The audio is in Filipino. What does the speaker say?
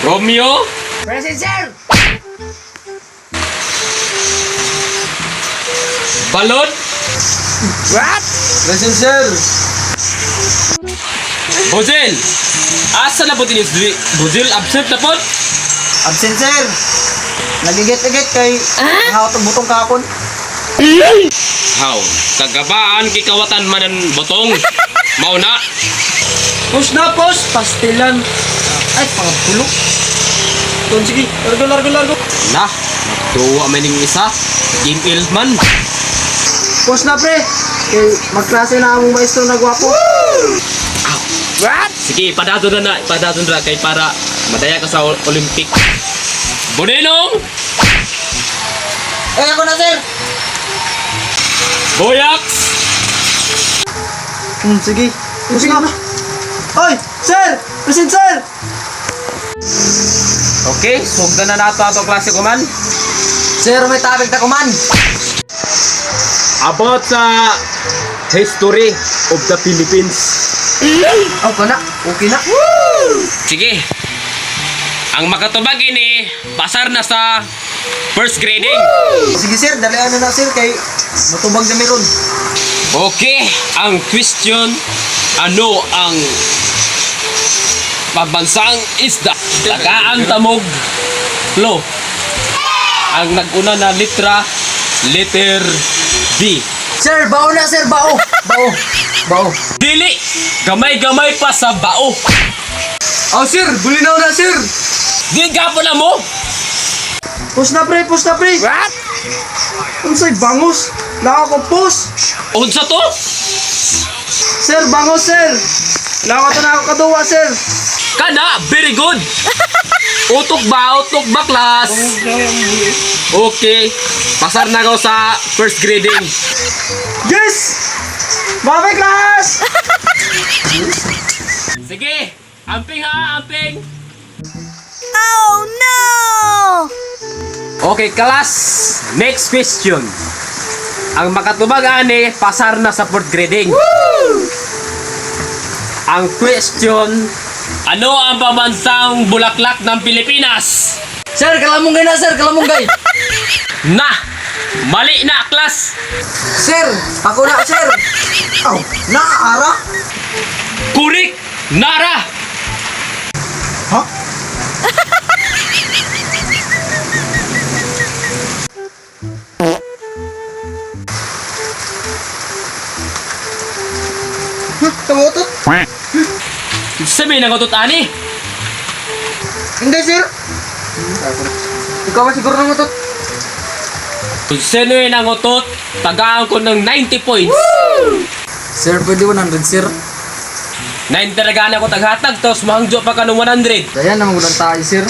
Romeo? Present, sir! Balot? What? Present, sir. Bojel? Asa na po tinis? Bojel, absent na po? Absent, sir. Nagigit-igit kay hawat ang butong kapon. How? Tagabaan kikawatan manan botong. Mauna? Push na, push. Pastilan. Ay, pangabulok. Doon, sige. Largo. Nah, tuwa man yung isa. Game ild man. Push na, pre. Kay magklase na among maestro na gwapo. What? Sige, padaton na kay para madaya ka sa Olympic. Bonenong! Eh, ako na, sir. Boyax! Sige. Push na. Oy, sir. Present, sir. Okay, sugdan na nato ato klase ko man. Sir, may tabig na kuman. About sa history of the Philippines. Okay na. Okay na. Sige. Ang makatubag ini, pasar na sa first grading. Sige, sir. Dalian na, sir. Kay matubag na meron. Okay, ang question, ano ang pambansang isda? Tagaan tamog lo. Ang naguna na litra, letter B. Sir, bao na, sir. Bao. Dili, gamay-gamay pa sa bao. Oh, sir. Bulinaw na, sir. Di gapo na mo. Push na, pre. What? Unsay bangus? Nakakumpos. Unsa to? Sir, bangus, sir. Nakakata na ako kaduwa, sir. Kana, very good. Utok ba klas? Okay, pasar na ako sa first grading. Yes! Mabay, class! Sige, amping ha, amping. Oh no! Okay, class. Next question. Ang makatubag ani, pasar na sa fourth grading. Ang question, ano ang pambansang bulaklak ng Pilipinas? Sir, kalamunggay na, sir. Kalamunggay. Na! Mali na, class! Sir, ako na, sir. Oh, naaara? Kurik! Nara! Ha? Tamutot? Sabi na ko ani. Hindi, sir. Ikaw ba siguro na matot? Kung sino yung nangutot, tagaan ko ng 90 points. Sir, pwede 100, sir. 9 talagaan ako taghatag, tapos mahangjo pa ka ng 100. Kaya naman ulang tayo, sir.